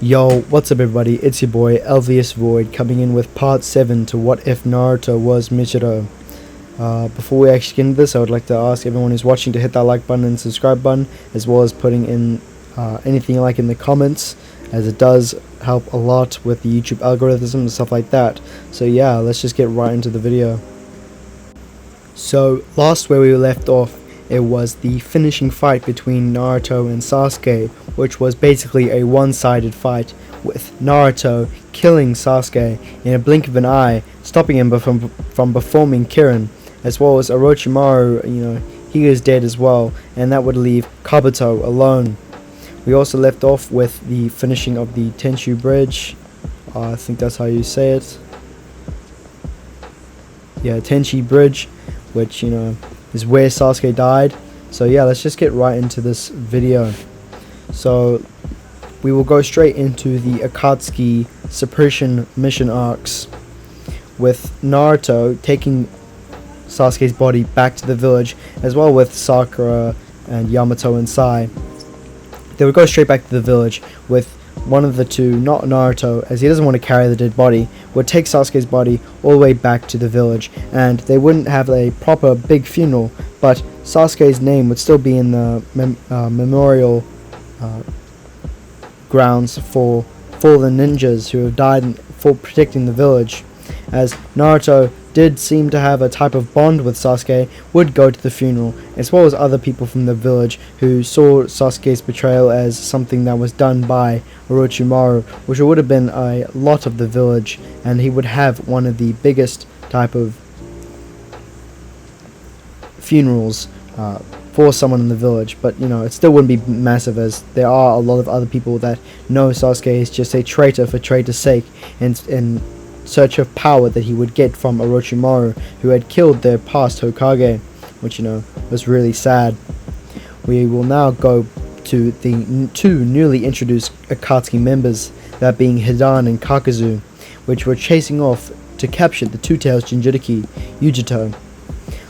Yo, what's up everybody, it's your boy Elvious Void coming in with part 7 to What If Naruto Was Muichiro. Before we actually get into this, I would like to ask everyone who's watching to hit that like button and subscribe button, as well as putting in anything you like in the comments, as it does help a lot with the YouTube algorithms and stuff like that. So yeah, let's just get right into the video. So, last where we left off, it was the finishing fight between Naruto and Sasuke, which was basically a one-sided fight, with Naruto killing Sasuke in a blink of an eye, stopping him from performing Kirin, as well as Orochimaru, he is dead as well, and that would leave Kabuto alone. We also left off with the finishing of the Tenshu Bridge. I think that's how you say it. Yeah, Tenchi Bridge, which, is where Sasuke died. So yeah, let's just get right into this video. So we will go straight into the Akatsuki suppression mission arcs, with Naruto taking Sasuke's body back to the village, as well with Sakura and Yamato and Sai. They would go straight back to the village, with one of the two, not Naruto, as he doesn't want to carry the dead body, would take Sasuke's body all the way back to the village, and they wouldn't have a proper big funeral, but Sasuke's name would still be in the memorial grounds for fallen ninjas who have died for protecting the village. As Naruto did seem to have a type of bond with Sasuke, would go to the funeral, as well as other people from the village who saw Sasuke's betrayal as something that was done by Orochimaru, which would have been a lot of the village, and he would have one of the biggest type of funerals for someone in the village. But it still wouldn't be massive, as there are a lot of other people that know Sasuke is just a traitor for traitor's sake, and in search of power that he would get from Orochimaru, who had killed their past Hokage, which was really sad. We will now go to the two newly introduced Akatsuki members, that being Hidan and Kakazu, which were chasing off to capture the Two-Tails Jinchuriki, Yujito.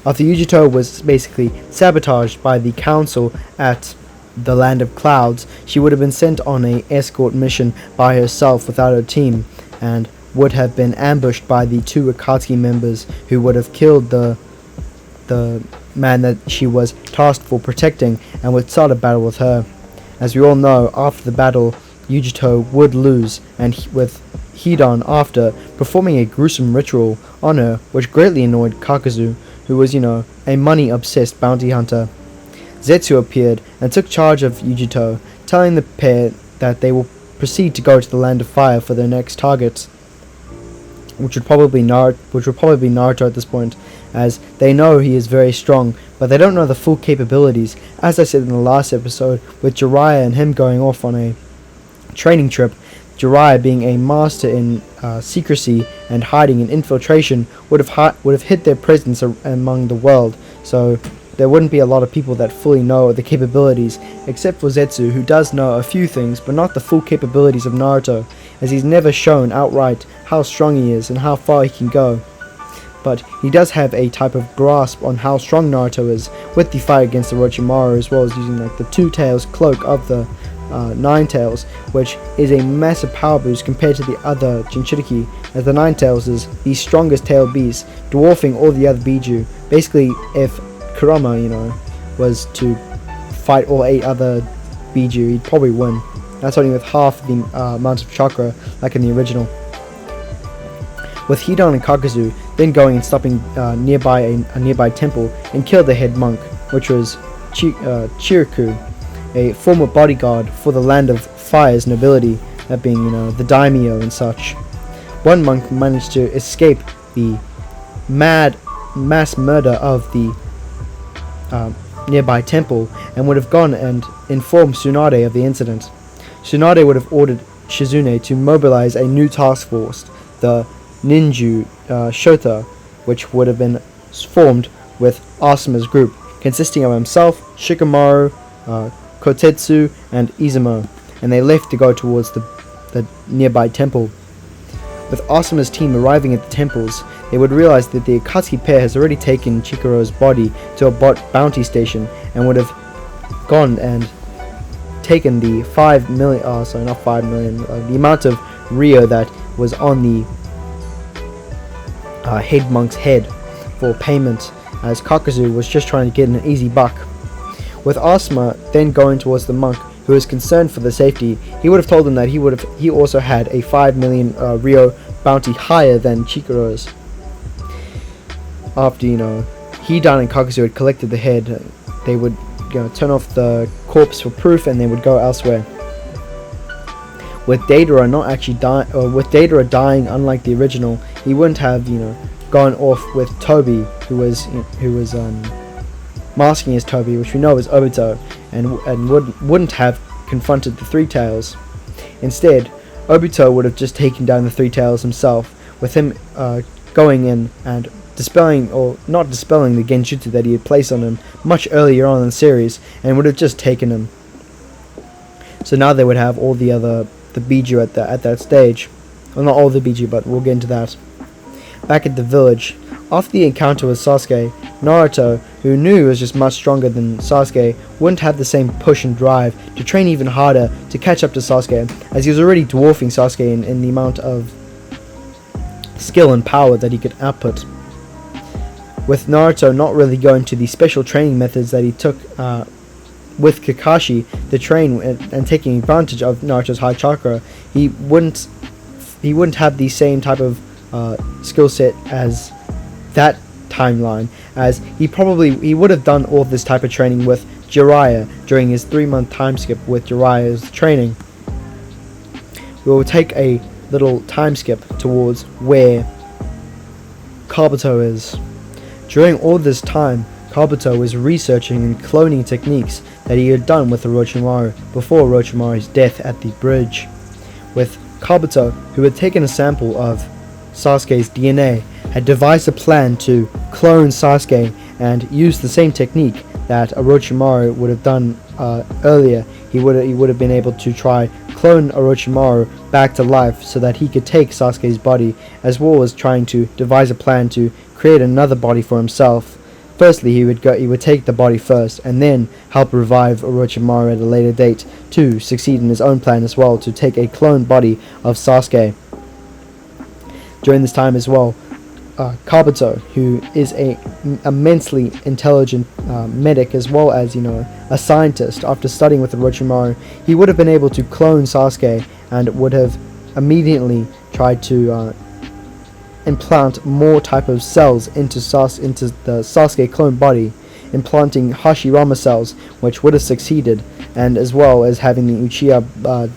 After Yujito was basically sabotaged by the council at the Land of Clouds, she would have been sent on an escort mission by herself without her team, and would have been ambushed by the two Akatsuki members, who would have killed the man that she was tasked for protecting, and would start a battle with her. As we all know, after the battle, Yujito would lose, and with Hidan after performing a gruesome ritual on her, which greatly annoyed Kakazu, who was, a money-obsessed bounty hunter. Zetsu appeared and took charge of Yujito, telling the pair that they will proceed to go to the Land of Fire for their next target, which would probably be Naruto at this point, as they know he is very strong, but they don't know the full capabilities. As I said in the last episode, with Jiraiya and him going off on a training trip, Jiraiya being a master in secrecy and hiding and infiltration would have hid their presence among the world. So there wouldn't be a lot of people that fully know the capabilities, except for Zetsu, who does know a few things, but not the full capabilities of Naruto, as he's never shown outright how strong he is and how far he can go. But he does have a type of grasp on how strong Naruto is, with the fight against Orochimaru, as well as using the Two-Tails cloak of the Nine-Tails, which is a massive power boost compared to the other Jinchuriki, as the Nine-Tails is the strongest tail beast, dwarfing all the other biju. Basically, if Kurama, was to fight all 8 other biju, he'd probably win. That's only with half the amount of chakra, like in the original. With Hidan and Kakazu then going and stopping nearby a nearby temple and killed the head monk, which was Chiriku, a former bodyguard for the Land of Fire's nobility, that being the daimyo and such. One monk managed to escape the mass murder of the nearby temple, and would have gone and informed Tsunade of the incident. Tsunade would have ordered Shizune to mobilize a new task force, the Ninju Shota, which would have been formed with Asuma's group, consisting of himself, Shikamaru, Kotetsu, and Izumo, and they left to go towards the nearby temple. With Asuma's team arriving at the temples, they would realize that the Akatsuki pair has already taken Chikuro's body to a bounty station, and would have gone and taken the 5 million, sorry, not 5 million, the amount of Rio that was on the head monk's head for payment, as Kakuzu was just trying to get an easy buck. With Asuma then going towards the monk, who was concerned for the safety, he would have told him that he also had a 5 million Rio bounty higher than Chihiro's. After Hidan and Kakuzu had collected the head, they would turn off the corpse for proof, and they would go elsewhere. With Deidara not actually dying, or with Deidara dying, unlike the original, he wouldn't have gone off with Toby, who was masking as Toby, which we know is Obito, and wouldn't have confronted the Three Tails. Instead, Obito would have just taken down the Three Tails himself, with him going in and dispelling, or not dispelling, the genjutsu that he had placed on him much earlier on in the series, and would have just taken him. So now they would have all the biju at that stage. Well, not all the biju, but we'll get into that. Back at the village, after the encounter with Sasuke, Naruto, who knew he was just much stronger than Sasuke, wouldn't have the same push and drive to train even harder to catch up to Sasuke, as he was already dwarfing Sasuke in the amount of skill and power that he could output. With Naruto not really going to the special training methods that he took with Kakashi to train and taking advantage of Naruto's high chakra, he wouldn't have the same type of skill set as that timeline, as he would have done all this type of training with Jiraiya during his 3-month time skip with Jiraiya's training. We will take a little time skip towards where Kabuto is. During all this time, Kabuto was researching and cloning techniques that he had done with Orochimaru before Orochimaru's death at the bridge. With Kabuto, who had taken a sample of Sasuke's DNA, had devised a plan to clone Sasuke and use the same technique that Orochimaru would have done earlier. He would have been able to try clone Orochimaru back to life so that he could take Sasuke's body, as well as trying to devise a plan to create another body for himself. Firstly, he would take the body first, and then help revive Orochimaru at a later date to succeed in his own plan as well, to take a cloned body of Sasuke. During this time as well, Kabuto, who is a immensely intelligent medic as well as a scientist, after studying with Orochimaru, he would have been able to clone Sasuke and would have immediately tried to implant more type of cells into the Sasuke clone body, implanting Hashirama cells, which would have succeeded, and as well as having the Uchiha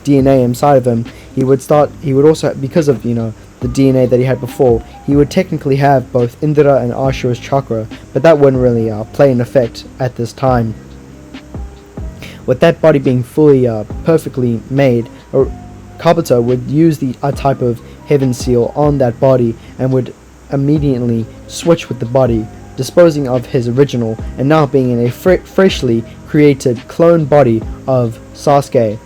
DNA inside of him, he would also, because of the DNA that he had before, he would technically have both Indra and Ashura's chakra, but that wouldn't really play an effect at this time. With that body being fully perfectly made, Kabuto would use the type of heaven seal on that body and would immediately switch with the body, disposing of his original and now being in a freshly created clone body of Sasuke.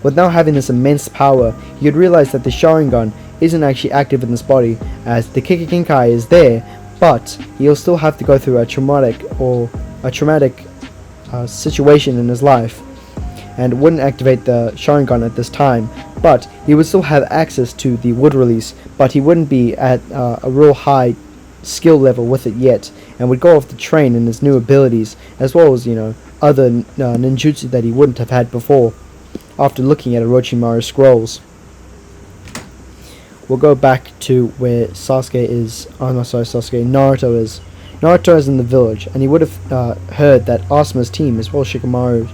With now having this immense power, he would realize that the Sharingan isn't actually active in this body, as the Kikikinkai is there, but he'll still have to go through a traumatic situation in his life, and wouldn't activate the Sharingan at this time, but he would still have access to the wood release, but he wouldn't be at a real high skill level with it yet, and would go off to train in his new abilities, as well as other ninjutsu that he wouldn't have had before, after looking at Orochimaru's scrolls. We'll go back to where Naruto is. Naruto is in the village, and he would have heard that Asuma's team, as well as Shikamaru,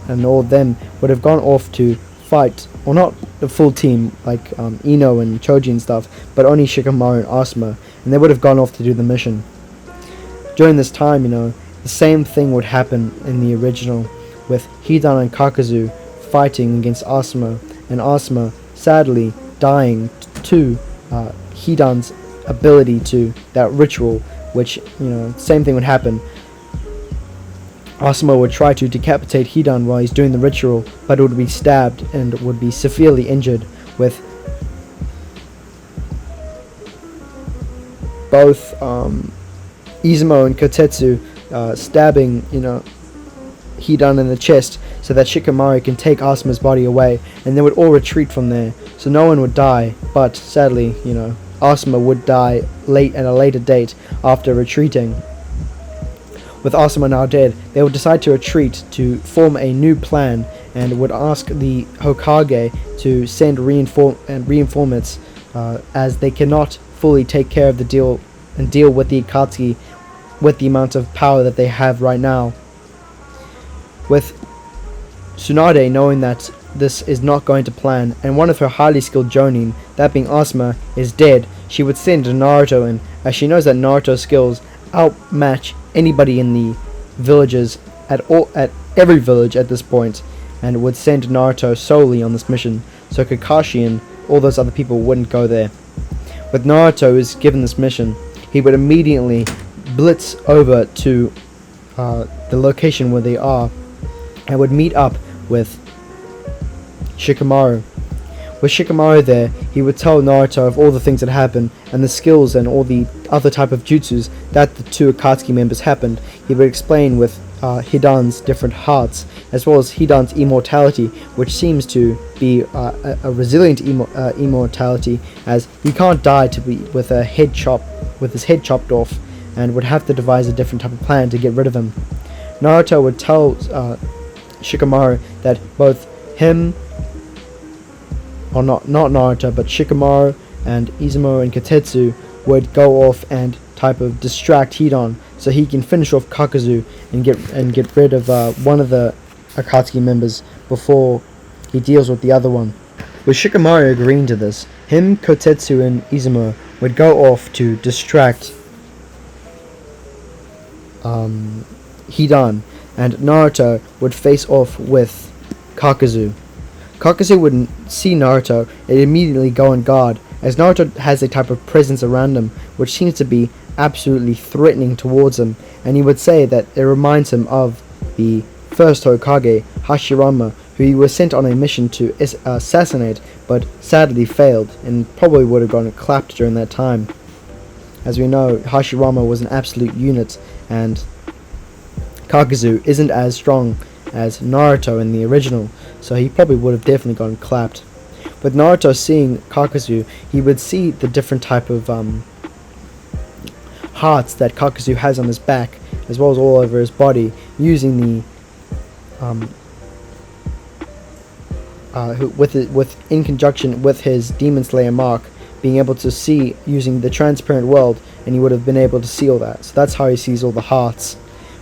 and all of them, would have gone off to fight, well, not the full team, like Ino and Choji and stuff, but only Shikamaru and Asuma, and they would have gone off to do the mission. During this time, the same thing would happen in the original, with Hidan and Kakuzu fighting against Asuma, and Asuma sadly dying to Hidan's ability to that ritual, which same thing would happen. Asuma would try to decapitate Hidan while he's doing the ritual, but would be stabbed and would be severely injured, with both Izumo and Kotetsu stabbing Hidan in the chest so that Shikamaru can take Asuma's body away, and they would all retreat from there, so no one would die. But sadly, Asuma would die at a later date after retreating. With Asuma now dead, they would decide to retreat to form a new plan, and would ask the Hokage to send reinforcements, as they cannot fully take care of the deal with the Akatsuki with the amount of power that they have right now. With Tsunade knowing that this is not going to plan, and one of her highly skilled jonin, that being Asuma, is dead, she would send Naruto in, as she knows that Naruto's skills outmatch anybody in the villages at every village at this point, and would send Naruto solely on this mission, so Kakashi and all those other people wouldn't go there. With Naruto is given this mission, he would immediately blitz over to the location where they are, and would meet up with Shikamaru. With Shikamaru there, he would tell Naruto of all the things that happened, and the skills and all the other type of jutsus that the two Akatsuki members happened. He would explain with Hidan's different hearts, as well as Hidan's immortality, which seems to be a resilient immortality, as he can't die with his head chopped off, and would have to devise a different type of plan to get rid of him. Naruto would tell Shikamaru that both him, or not Naruto, but Shikamaru and Izumo and Kotetsu would go off and type of distract Hidan, so he can finish off Kakuzu and get rid of one of the Akatsuki members before he deals with the other one. With Shikamaru agreeing to this, him, Kotetsu, and Izumo would go off to distract Hidan, and Naruto would face off with Kakuzu. Kakuzu wouldn't see Naruto and immediately go on guard, as Naruto has a type of presence around him which seems to be absolutely threatening towards him, and he would say that it reminds him of the first Hokage, Hashirama, who he was sent on a mission to assassinate, but sadly failed, and probably would have gotten clapped during that time. As we know, Hashirama was an absolute unit, and Kakuzu isn't as strong as Naruto in the original, so he probably would have definitely gotten clapped. With Naruto seeing Kakuzu, he would see the different type of hearts that Kakuzu has on his back, as well as all over his body, using the in conjunction with his Demon Slayer mark, being able to see using the transparent world, and he would have been able to see all that. So that's how he sees all the hearts.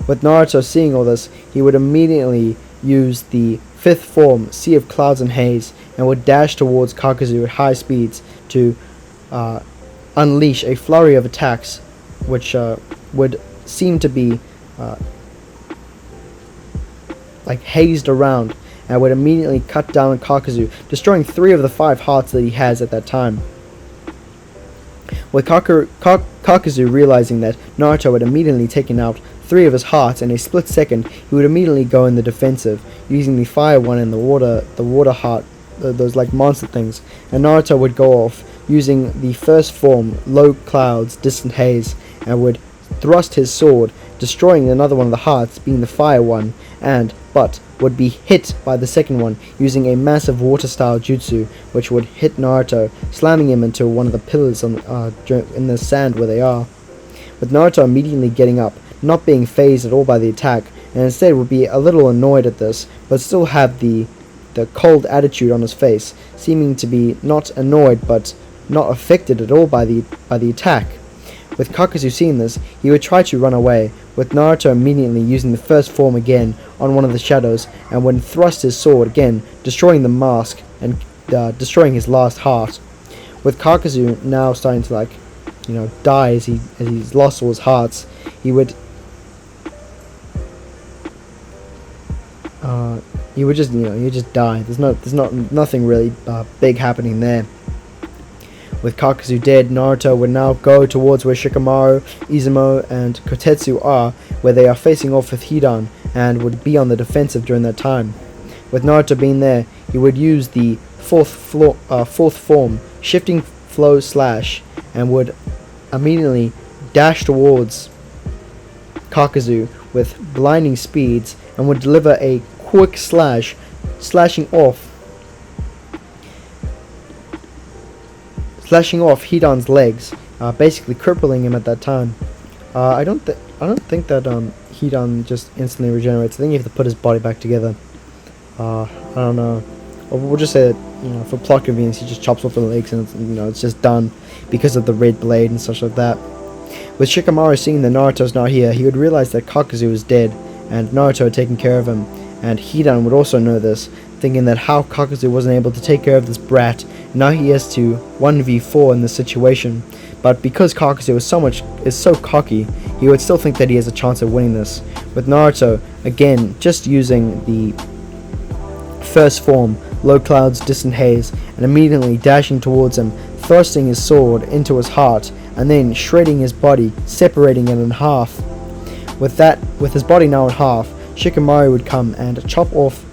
With Naruto seeing all this, he would immediately use the fifth form, Sea of Clouds and Haze, and would dash towards Kakuzu at high speeds to unleash a flurry of attacks, which would seem to be like hazed around, and would immediately cut down Kakuzu, destroying 3 of the 5 hearts that he has at that time. With Kakuzu realizing that Naruto had immediately taken out 3 of his hearts in a split second, he would immediately go in the defensive, using the fire one and the water heart, those like monster things, and Naruto would go off using the first form, Low Clouds, Distant Haze, and would thrust his sword, destroying another one of the hearts, being the fire one, but would be hit by the second one, using a massive water-style jutsu, which would hit Naruto, slamming him into one of the pillars in the sand where they are. With Naruto immediately getting up, not being phased at all by the attack, and instead would be a little annoyed at this, but still have the cold attitude on his face, seeming to be not annoyed but not affected at all by the attack. With Kakuzu seeing this, he would try to run away, with Naruto immediately using the first form again on one of the shadows, and would thrust his sword again, destroying the mask and destroying his last heart. With Kakuzu now starting to die as he's lost all his hearts, he would just die. There's nothing really big happening there. With Kakuzu dead, Naruto would now go towards where Shikamaru, Izumo, and Kotetsu are, where they are facing off with Hidan, and would be on the defensive during that time. With Naruto being there, he would use the fourth form, Shifting Flow Slash, and would immediately dash towards Kakuzu with blinding speeds, and and would deliver a quick slash, slashing off Hidan's legs, basically crippling him at that time. I don't think that Hidan just instantly regenerates. I think you have to put his body back together. I don't know. Or we'll just say that, for plot convenience, he just chops off the legs and it's just done because of the red blade and such like that. With Shikamaru seeing that Naruto's not here, he would realize that Kakuzu was dead and Naruto had taken care of him, and Hidan would also know this, thinking that how Kakuzu wasn't able to take care of this brat, now he has to 1v4 in this situation. But because Kakuzu is so cocky, he would still think that he has a chance of winning this. With Naruto, again, just using the first form, low clouds, distant haze, and immediately dashing towards him, thrusting his sword into his heart, and then shredding his body, separating it in half. With his body now in half, Shikamaru would come and chop off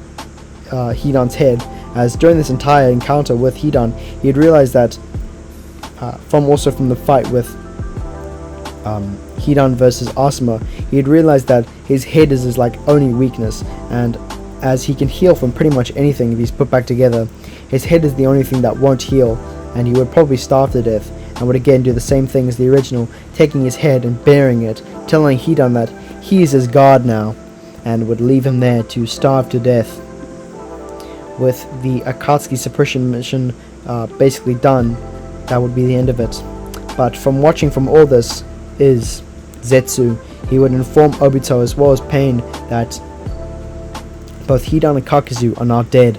Hidan's head, as during this entire encounter with Hidan, he had realized that from the fight with Hidan versus Asuma, he had realized that his head is his only weakness, and as he can heal from pretty much anything if he's put back together, his head is the only thing that won't heal, and he would probably starve to death, and would again do the same thing as the original, taking his head and burying it, telling Hidan that he is his god now, and would leave him there to starve to death. With the Akatsuki suppression mission basically done, that would be the end of it. But from watching from all this is Zetsu. He would inform Obito as well as Pain that both Hidan and Kakuzu are not dead.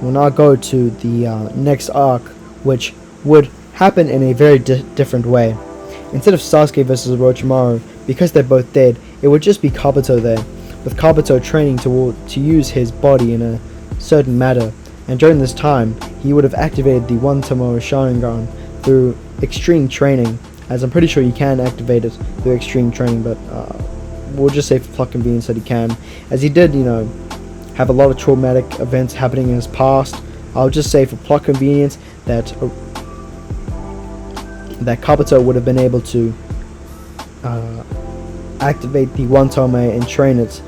We'll now go to the next arc, which would happen in a very different way. Instead of Sasuke versus Orochimaru, because they're both dead, it would just be Kabuto there, with Kabuto training to use his body in a certain manner, and during this time, he would have activated the One Tomoe Sharingan through extreme training, as I'm pretty sure you can activate it through extreme training, but we'll just say for plot convenience that he can, as he did, have a lot of traumatic events happening in his past. I'll just say for plot convenience that Kabuto would have been able to activate the One Tomoe and train it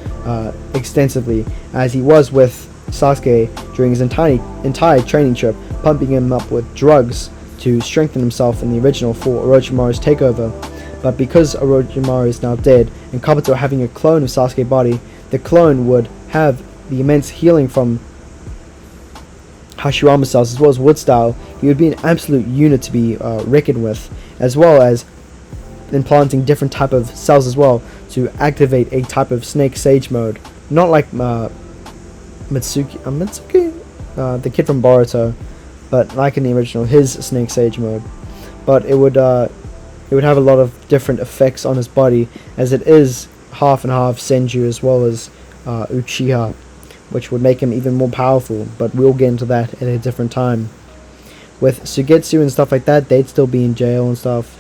extensively, as he was with Sasuke during his entire training trip, pumping him up with drugs to strengthen himself in the original for Orochimaru's takeover. But because Orochimaru is now dead, and Kabuto having a clone of Sasuke's body, the clone would have the immense healing from Hashirama cells as well as wood style. He would be an absolute unit to be reckoned with, as well as implanting different type of cells as well to activate a type of Snake Sage mode, not like Mitsuki, the kid from Boruto, but like in the original, his Snake Sage mode. But it would have a lot of different effects on his body, as it is half and half Senju as well as Uchiha, which would make him even more powerful, but we'll get into that at a different time. With Sugetsu and stuff like that, they'd still be in jail and stuff.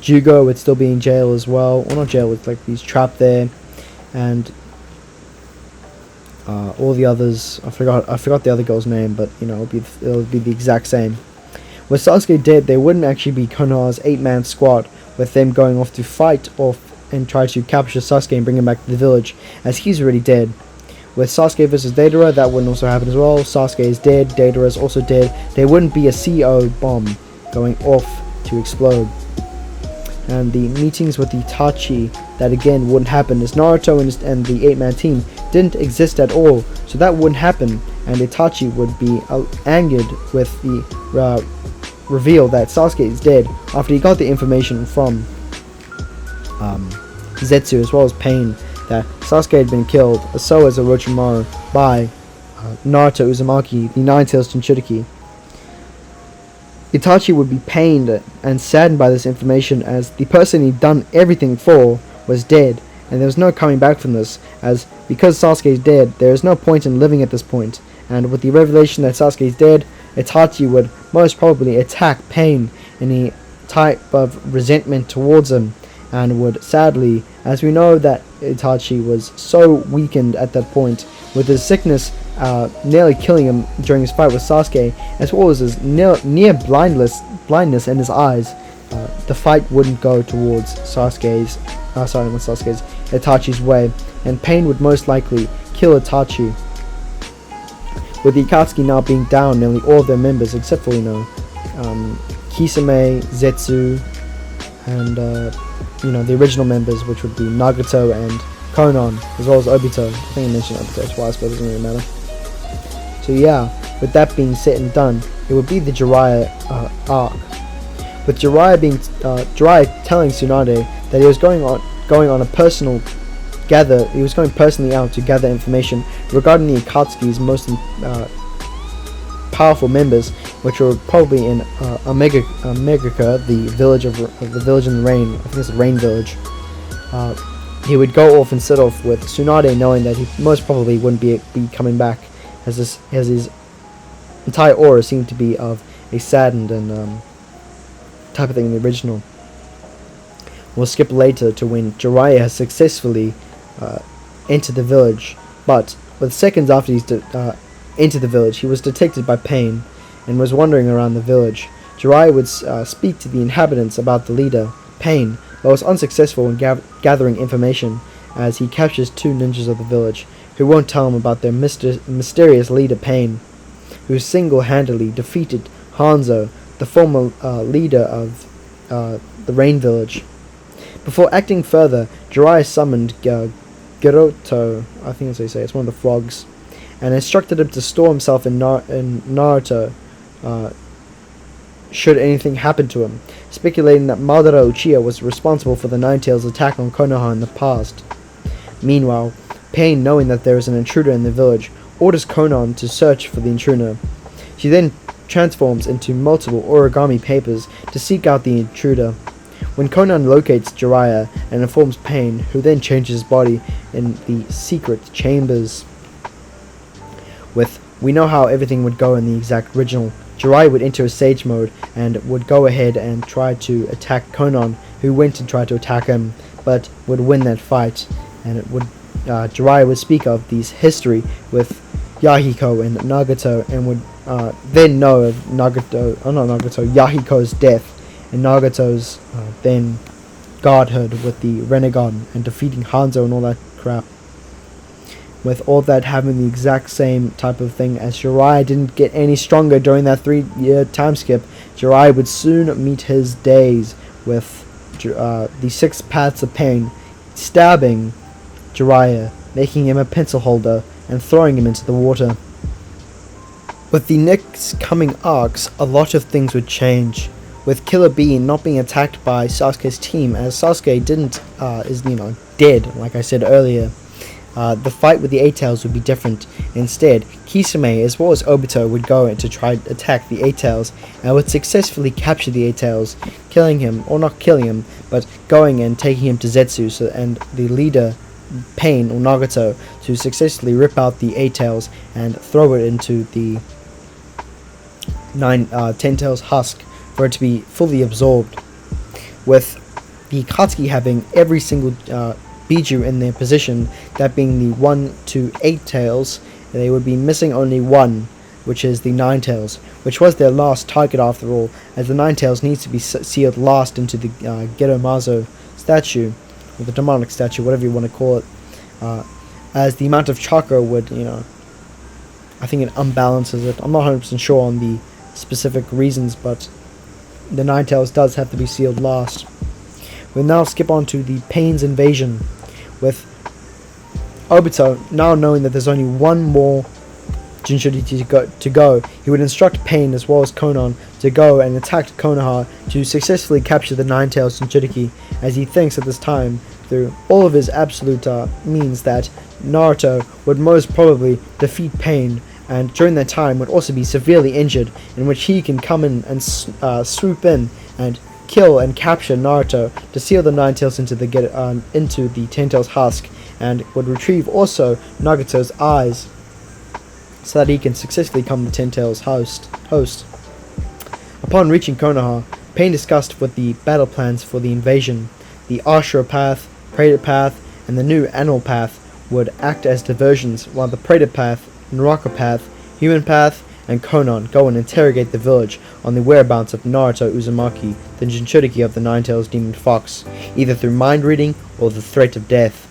Jugo would still be in jail as well. Well, not jail, it's he's trapped there. And all the others, I forgot the other girl's name, but it'll be the exact same. With Sasuke dead, there wouldn't actually be Konoha's 8-man squad, with them going off to fight off and try to capture Sasuke and bring him back to the village, as he's already dead. With Sasuke versus Deidara, that wouldn't also happen as well. Sasuke is dead, Deidara is also dead. There wouldn't be a CO bomb going off to explode. And the meetings with Itachi, that again wouldn't happen, as Naruto and the 8-man team didn't exist at all, so that wouldn't happen, and Itachi would be angered with the reveal that Sasuke is dead after he got the information from Zetsu as well as Pain that Sasuke had been killed, so as Orochimaru, by Naruto Uzumaki, the Nine-Tails Jinchuriki. Itachi would be pained and saddened by this information, as the person he'd done everything for was dead, and there was no coming back from this, as because Sasuke is dead, there is no point in living at this point, and with the revelation that Sasuke is dead, Itachi would most probably attack Pain in a type of resentment towards him, and would sadly, as we know that Itachi was so weakened at that point, with his sickness nearly killing him during his fight with Sasuke, as well as his near blindness in his eyes, the fight wouldn't go towards Sasuke's Itachi's way, and Pain would most likely kill Itachi. With the Akatsuki now being down nearly all of their members except for Kisame, Zetsu, and the original members, which would be Nagato and Konan, as well as Obito. I think I mentioned Obito twice, but it doesn't really matter. So yeah, with that being said and done, it would be the Jiraiya arc. With Jiraiya telling Tsunade that he was going on a personal gather. He was going personally out to gather information regarding the Akatsuki's most powerful members, which were probably in Omegaka, the village in the rain. I think it's the Rain Village. He would go off and set off with Tsunade, knowing that he most probably wouldn't be coming back, as his entire aura seemed to be of a saddened and type of thing in the original. We'll skip later to when Jiraiya has successfully entered the village, but with seconds after he's entered the village, he was detected by Pain and was wandering around the village. Jiraiya would speak to the inhabitants about the leader, Pain, but was unsuccessful in gathering information, as he captures 2 ninjas of the village, who won't tell him about their mysterious leader, Pain, who single-handedly defeated Hanzo, the former leader of the Rain Village. Before acting further, Jiraiya summoned Geruto, I think that's how you say it, it's one of the frogs, and instructed him to store himself in Naruto should anything happen to him, speculating that Madara Uchiha was responsible for the Nine-Tails attack on Konoha in the past. Meanwhile, Pain, knowing that there is an intruder in the village, orders Konan to search for the intruder. She then transforms into multiple origami papers to seek out the intruder. When Konan locates Jiraiya and informs Pain, who then changes his body in the secret chambers. We know how everything would go in the exact original. Jiraiya would enter a sage mode and would go ahead and try to attack Konan, who went and tried to attack him, but would win that fight. And Jiraiya would speak of this history with Yahiko and Nagato, and would then know of Yahiko's death and Nagato's then godhood with the Renegon and defeating Hanzo and all that crap. With all that having the exact same type of thing, as Jiraiya didn't get any stronger during that 3-year time skip, Jiraiya would soon meet his days with the 6 Paths of Pain, stabbing Jiraiya, making him a pencil holder, and throwing him into the water. With the next coming arcs, a lot of things would change. With Killer Bee not being attacked by Sasuke's team, as Sasuke is dead, like I said earlier. The fight with the 8-Tails would be different. Instead, Kisame as well as Obito would go in to try to attack the 8-Tails and would successfully capture the 8-Tails, killing him, or not killing him, but going and taking him to Zetsu and the leader, Pain or Nagato, to successfully rip out the 8-Tails and throw it into the 10-Tails husk for it to be fully absorbed. With the Akatsuki having every single biju in their position, that being the 1 to 8 tails, they would be missing only one, which is the 9 tails, which was their last target after all, as the 9 tails needs to be sealed last into the Geromazo statue, or the demonic statue, whatever you want to call it, as the amount of chakra would, I think it unbalances it. I'm not 100% sure on the specific reasons, but the 9 tails does have to be sealed last. We'll now skip on to the Pain's invasion, with Obito now knowing that there's only one more Jinchuriki to go. He would instruct Pain as well as Konan to go and attack Konoha to successfully capture the 9-Tails Jinchuriki, as he thinks at this time, through all of his absolute means, that Naruto would most probably defeat Pain, and during that time would also be severely injured, in which he can come in and swoop in and kill and capture Naruto to seal the 9-Tails into the 10-Tails husk, and would retrieve also Nagato's eyes so that he can successfully become the 10-Tails host. Upon reaching Konoha, Pain discussed with the battle plans for the invasion. The Ashura path, Predator path, and the new Animal path would act as diversions, while the Predator path, Naraka path, Human path, and Konan go and interrogate the village on the whereabouts of Naruto Uzumaki, the Jinchuriki of the Nine-Tails Demon Fox, either through mind reading or the threat of death.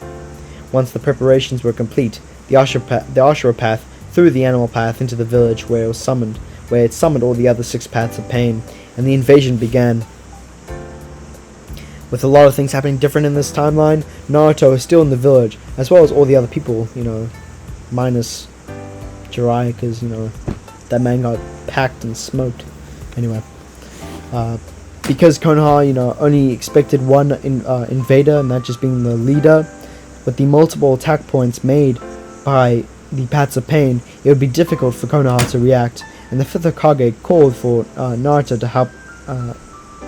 Once the preparations were complete, the Ashura path through the animal path into the village where it summoned all the other 6 paths of pain, and the invasion began. With a lot of things happening different in this timeline, Naruto is still in the village, as well as all the other people, minus Jiraiya, because, that man got packed and smoked. Anyway, because Konoha, only expected one invader, and that just being the leader, with the multiple attack points made by the Paths of Pain, it would be difficult for Konoha to react, and the 5th Hokage called for Naruto to help.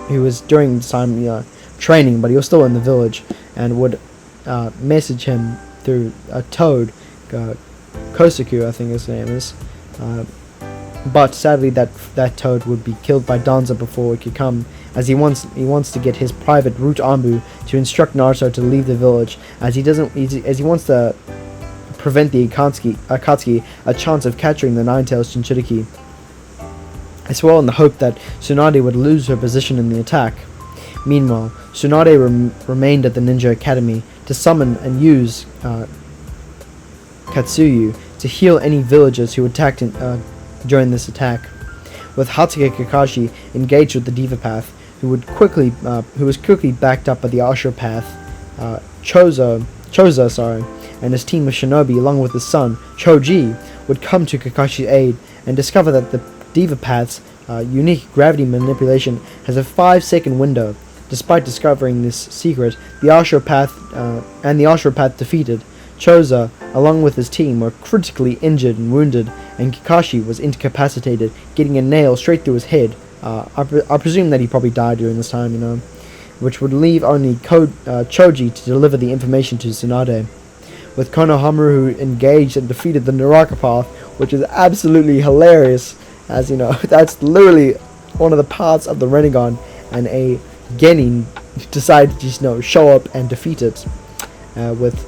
He was during this time training, but he was still in the village, and would message him through a toad, Kosuke, I think his name is. But sadly, that toad would be killed by Danza before it could come, as he wants to get his private Root Anbu to instruct Naruto to leave the village, as he wants to prevent the Akatsuki a chance of capturing the Nine-Tails Jinchuriki, as well in the hope that Tsunade would lose her position in the attack. Meanwhile, Tsunade remained at the Ninja Academy to summon and use Katsuyu to heal any villagers who attacked during this attack. With Hatsuki Kakashi engaged with the Diva Path, who was quickly backed up by the Ashura Path, Choza, and his team of shinobi, along with his son, Choji, would come to Kakashi's aid and discover that the Diva Path's unique gravity manipulation has a 5-second window. Despite discovering this secret, the Ashura Path defeated. Choza, along with his team, were critically injured and wounded, and Kakashi was incapacitated, getting a nail straight through his head. I presume that he probably died during this time, which would leave only Choji to deliver the information to Tsunade. With Konohamaru, who engaged and defeated the Naraka Path, which is absolutely hilarious, as that's literally one of the paths of the Rinnegan, and a Genin decided to just show up and defeat it. With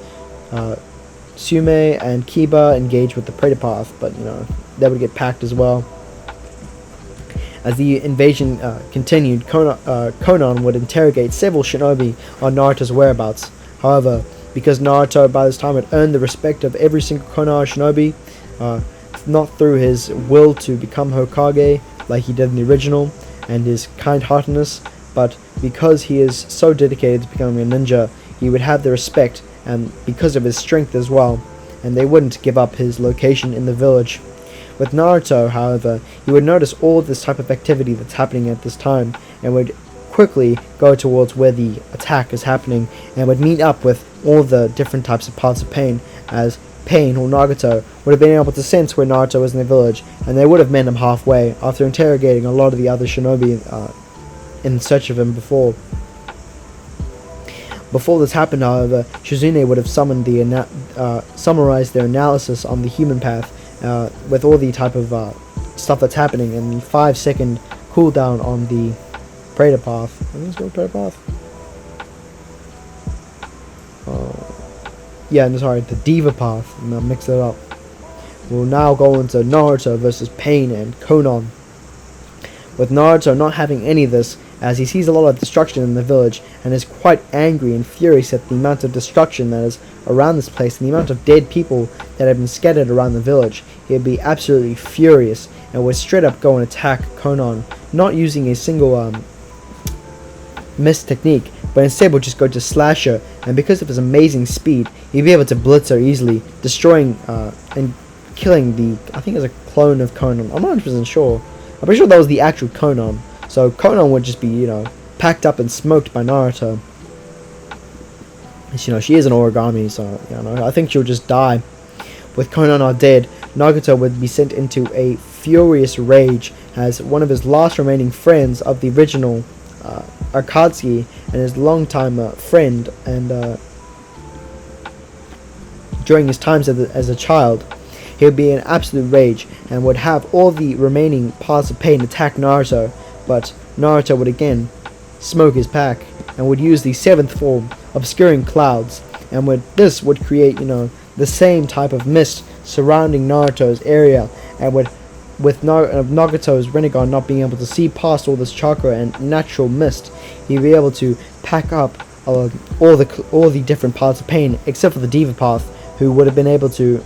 Sume and Kiba engaged with the Predator Path, but they would get packed as well. As the invasion continued, Konan would interrogate several shinobi on Naruto's whereabouts. However, because Naruto by this time had earned the respect of every single Konoha shinobi, not through his will to become Hokage like he did in the original, and his kind-heartedness, but because he is so dedicated to becoming a ninja, he would have the respect, and because of his strength as well, and they wouldn't give up his location in the village. With Naruto, however, he would notice all this type of activity that's happening at this time, and would quickly go towards where the attack is happening, and would meet up with all the different types of Paths of Pain, as Pain or Nagato would have been able to sense where Naruto was in the village, and they would have met him halfway after interrogating a lot of the other shinobi in search of him before. Before this happened, however, Shizune would have summarized their analysis on the human path with all the type of stuff that's happening, and the 5-second cooldown on the Predator Path. I think it's called Predator Path. The Diva Path. I'm gonna mix it up. We'll now go into Naruto versus Pain and Konan. With Naruto not having any of this, as he sees a lot of destruction in the village, and is quite angry and furious at the amount of destruction that is around this place, and the amount of dead people that have been scattered around the village, he would be absolutely furious, and would straight up go and attack Konan, not using a single missed technique, but instead would just go to slash her, and because of his amazing speed, he'd be able to blitz her easily, destroying and killing I think it's a clone of Konan. I'm not 100% sure. I'm pretty sure that was the actual Konan. So Konan would just be, packed up and smoked by Naruto. She is an origami, so, I think she'll just die. With Konan not dead, Nagato would be sent into a furious rage as one of his last remaining friends of the original Akatsuki, and his longtime friend, and during his times as a child, he would be in absolute rage and would have all the remaining Paths of Pain attack Naruto, but Naruto would again smoke his pack and would use the 7th form, obscuring clouds, and this would create the same type of mist surrounding Naruto's area, and would with Nagato's Rinnegan not being able to see past all this chakra and natural mist, he'd be able to pack up all the different paths of pain, except for the Diva path, who would have been able to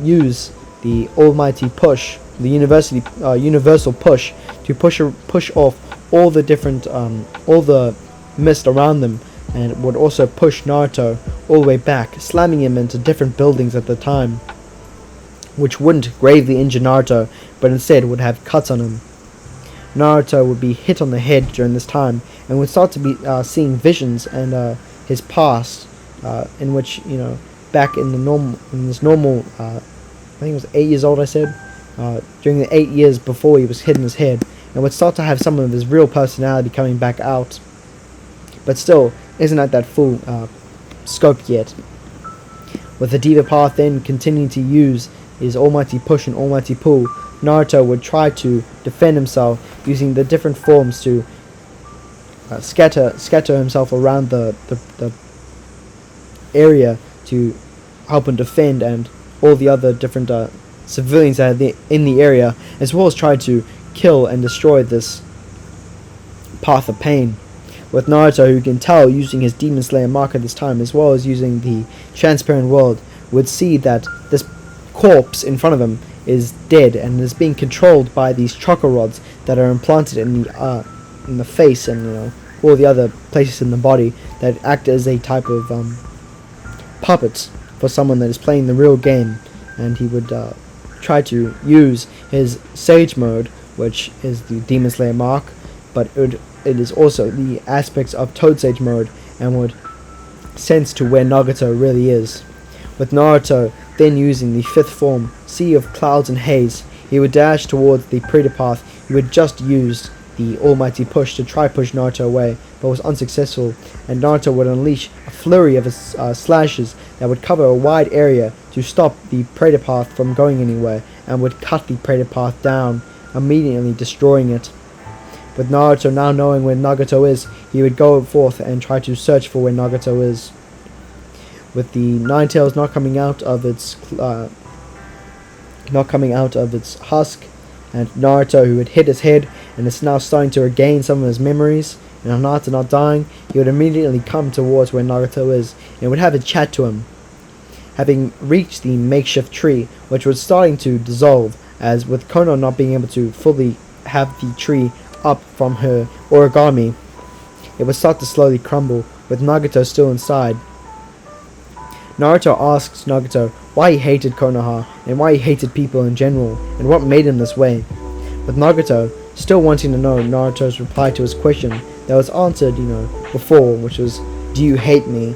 use the almighty push, the universal push, to push off all the different all the mist around them, and it would also push Naruto all the way back, slamming him into different buildings at the time, which wouldn't gravely injure Naruto, but instead would have cuts on him. Naruto would be hit on the head during this time, and would start to be seeing visions and his past, in which, you know, back in this normal, I think it was 8 years old, I said, during the 8 years before he was hit in his head, and would start to have some of his real personality coming back out, but still isn't at that full scope yet. With the Diva path then continuing to use his almighty push and almighty pull, Naruto would try to defend himself using the different forms to scatter himself around the area to help him defend, and all the other different civilians that are in the area, as well as try to kill and destroy this path of pain. With Naruto, who can tell using his Demon Slayer mark at this time, as well as using the transparent world, would see that this corpse in front of him is dead and is being controlled by these chakra rods that are implanted in the face and, you know, all the other places in the body that act as a type of puppet for someone that is playing the real game. And he would try to use his Sage mode, which is the Demon Slayer mark, but it is also the aspects of Toad Sage mode, and would sense to where Nagato really is. With Naruto then using the fifth form, Sea of Clouds and Haze, he would dash towards the Predator path. He would just use the almighty push to try push Naruto away, but was unsuccessful, and Naruto would unleash a flurry of his slashes that would cover a wide area to stop the Predator path from going anywhere, and would cut the Predator path down, immediately destroying it. With Naruto now knowing where Nagato is, he would go forth and try to search for where Nagato is. With the Nine Tails not coming out of its husk, and Naruto, who had hit his head and is now starting to regain some of his memories, and Naruto not dying, he would immediately come towards where Nagato is and would have a chat to him. Having reached the makeshift tree, which was starting to dissolve, as with Konoha not being able to fully have the tree up from her origami, it would start to slowly crumble, with Nagato still inside. Naruto asks Nagato why he hated Konoha, and why he hated people in general, and what made him this way. With Nagato still wanting to know Naruto's reply to his question that was answered, you know, before, which was, "Do you hate me?"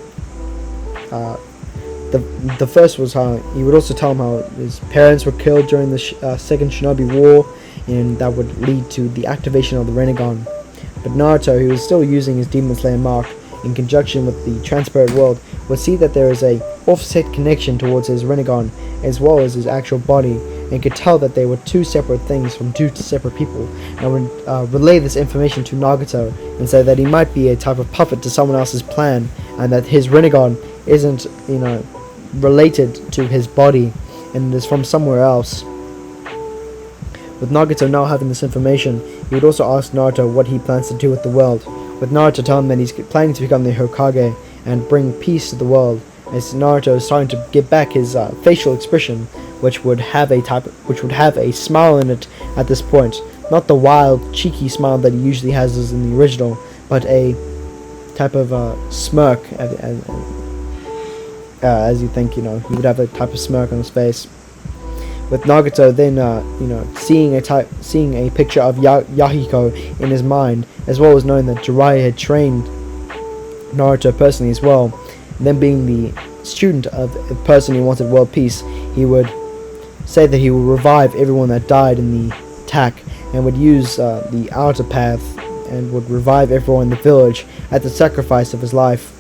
The first was how he would also tell him how his parents were killed during the Second Shinobi War, and that would lead to the activation of the Rinnegan. But Naruto, who is still using his Demon Slayer mark in conjunction with the transparent world, would see that there is a offset connection towards his Rinnegan as well as his actual body, and could tell that they were two separate things from two separate people, and would relay this information to Nagato and say that he might be a type of puppet to someone else's plan, and that his Rinnegan isn't, you know, related to his body and is from somewhere else. With Nagato now having this information, he would also ask Naruto what he plans to do with the world, with Naruto telling him that he's planning to become the Hokage and bring peace to the world, as Naruto is starting to get back his facial expression, which would have a smile in it at this point, not the wild, cheeky smile that he usually has as in the original, but a type of smirk, as you think, you know, he would have a type of smirk on his face. With Nagato then, you know, seeing a picture of Yahiko in his mind, as well as knowing that Jiraiya had trained Naruto personally as well, and then being the student of a person who wanted world peace, he would say that he would revive everyone that died in the attack, and would use the outer path, and would revive everyone in the village at the sacrifice of his life.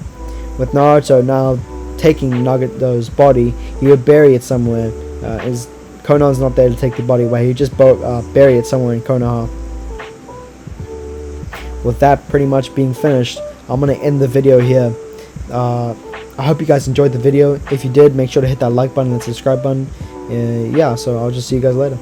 With Naruto now taking Nagato's body, he would bury it somewhere, as Konoha's not there to take the body away. He would just bury it somewhere in Konoha. With that pretty much being finished, I'm going to end the video here. I hope you guys enjoyed the video. If you did, make sure to hit that like button and subscribe button. Yeah, so I'll just see you guys later.